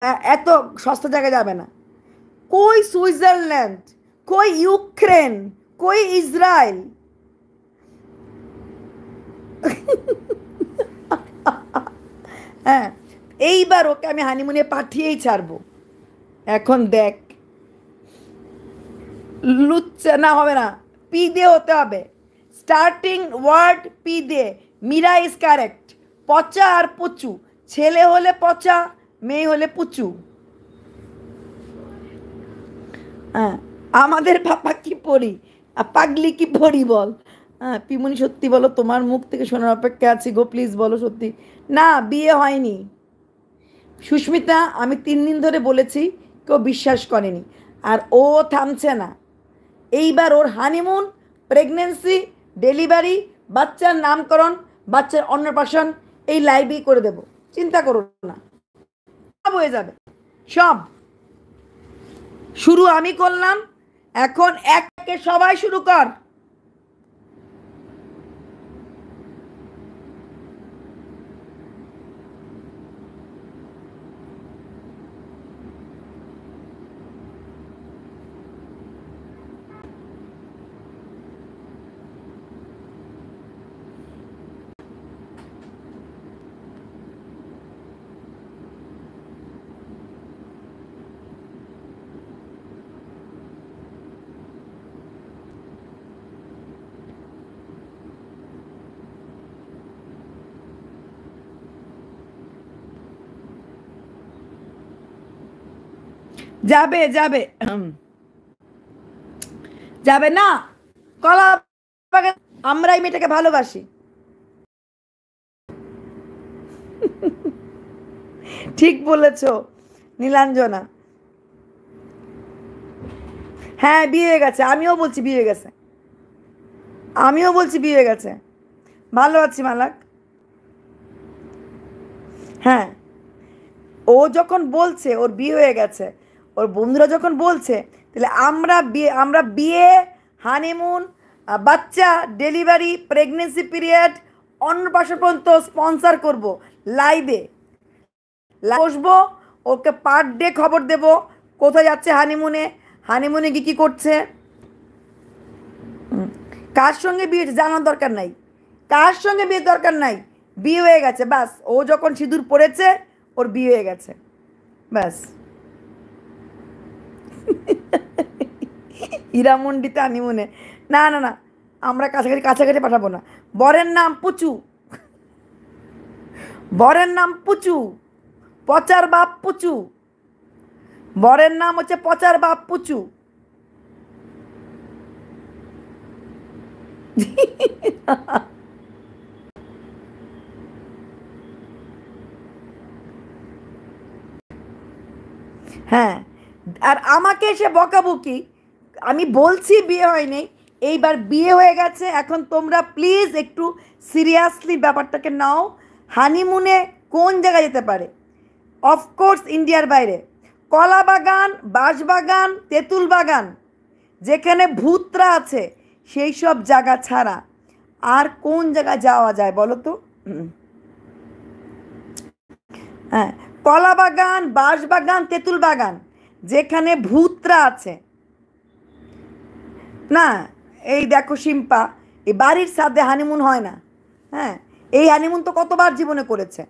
এত সস্তা জায়গায় যাবে না। কই সুইজারল্যান্ড, কই ইউক্রেন, কই ইসরায়েল? হ্যাঁ, এইবার ওকে আমি হানিমুনে পাঠিয়েই ছাড়বো। এখন দেখ, লুচ্চা না হবে না, পি দিয়ে হতে হবে। স্টার্টিং ওয়ার্ড পি দিয়ে। Meera is correct. পচা আর পুচু, ছেলে হলে পচা, মেয়ে হলে পুচু। হ্যাঁ, আমাদের পাপা কি পড়ি, আর পাগলি কি পড়ি বল। হ্যাঁ পিমনি, সত্যি বলো, তোমার মুখ থেকে শোনার অপেক্ষা আছি গো, প্লিজ বলো সত্যি। না, বিয়ে হয়নি সুস্মিতা, আমি 3 দিন ধরে বলেছি, কেউ বিশ্বাস করেনি। আর ও থামছে না। এইবার ওর হানিমুন, প্রেগনেন্সি, ডেলিভারি, বাচ্চার নামকরণ, বাচ্চার অন্নপ্রাশন এই লাইভেই করে দেব, চিন্তা করো না, সব হয়ে যাবে। সব শুরু আমি করলাম, এখন একে সবাই শুরু কর। যাবে যাবে যাবে না, কলা বাগান। আমরা এই মেয়েটাকে ভালোবাসি। ঠিক বলেছ নীলাঞ্জনা। হ্যাঁ বিয়ে হয়ে গেছে, আমিও বলছি বিয়ে হয়ে গেছে, আমিও বলছি বিয়ে হয়ে গেছে। ভালো আছি মালাক। হ্যাঁ, ও যখন বলছে ওর বিয়ে হয়ে গেছে, ওর বন্ধুরা যখন বলছে, তাহলে আমরা বিয়ে, হানিমুন, বাচ্চা, ডেলিভারি, প্রেগনেন্সি পিরিয়ড, অন্নপ্রাশন পর্যন্ত স্পন্সর করব লাইভে। বসবো, ওকে পার ডে খবর দেব, কোথায় যাচ্ছে হানিমুনে, হানিমুনে গিয়ে কী করছে, কার সঙ্গে বিয়ে জানার দরকার নাই, কার সঙ্গে বিয়ের দরকার নাই। বিয়ে হয়ে গেছে ব্যাস, ও যখন সিঁদুর পড়েছে ওর বিয়ে হয়ে গেছে ব্যাস। হীরামন্ডিতে হানিমুনে, না না না, আমরা কাছাকাছি কাছাকাছি পাঠাবো না। বরের নাম পুচু, বরের নাম পুচু, পচার বাপ পুচু, বরের নাম হচ্ছে পচার বাপ পুচু। হ্যাঁ, আর আমাকে এসে বকাবকি, আমি বলছি বিয়ে হয়নি, এইবার বিয়ে হয়ে গেছে। এখন তোমরা প্লিজ একটু সিরিয়াসলি ব্যাপারটাকে নাও। হানিমুনে কোন জায়গায় যেতে পারে? অফকোর্স ইন্ডিয়ার বাইরে। কলা বাগান, বাঁশবাগান, তেঁতুল বাগান, যেখানে ভূতরা আছে সেই সব জায়গা ছাড়া আর কোন জায়গায় যাওয়া যায় বলো তো? হ্যাঁ, কলা বাগান, বাঁশবাগান, তেঁতুল বাগান, যেখানে ভূতরা আছে। না, এই দেখো শিম্পা, এই বাড়ির সাথে হানিমুন হয় না। হ্যাঁ, এই হানিমুন তো কতবার জীবনে করেছে,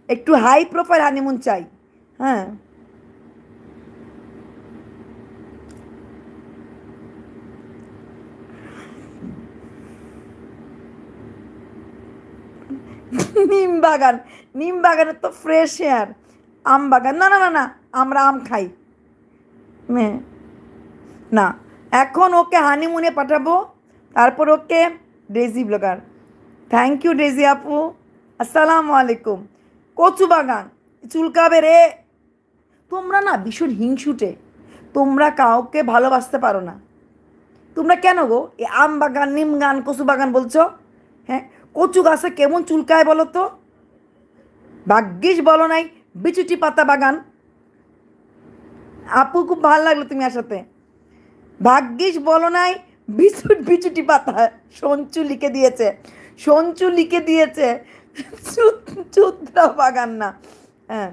একটু হাই প্রোফাইল হানিমুন চাই। হ্যাঁ, নিম বাগান, নিম বাগানের তো ফ্রেশ এয়ার। আম বাগান, না না না না, আমরা আম খাই। হ্যাঁ, না, এখন ওকে হানিমুনে পাঠাবো, তারপর ওকে। Daisy blogger, thank you Daisy আপু, আসসালামু আলাইকুম। কচু বাগান, চুলকাবে রে। তোমরা না ভীষণ হিংসুটে, তোমরা কাউকে ভালোবাসতে পারো না। তোমরা কেন গো এ আম বাগান, নিম গান, কচু বাগান বলছো? হ্যাঁ, কচু গাছে কেমন চুলকায় বলো তো? ভাগ্যিস বলো নাই বিচুটি পাতা বাগান। আপু খুব ভালো লাগলো তুমি আসাতে। ভাগ্যিস বলো নাই বিচুটি পাতা। সঞ্চু লিখে দিয়েছে, সঞ্চু লিখে দিয়েছে, চুদ্রা বাগান না। হ্যাঁ,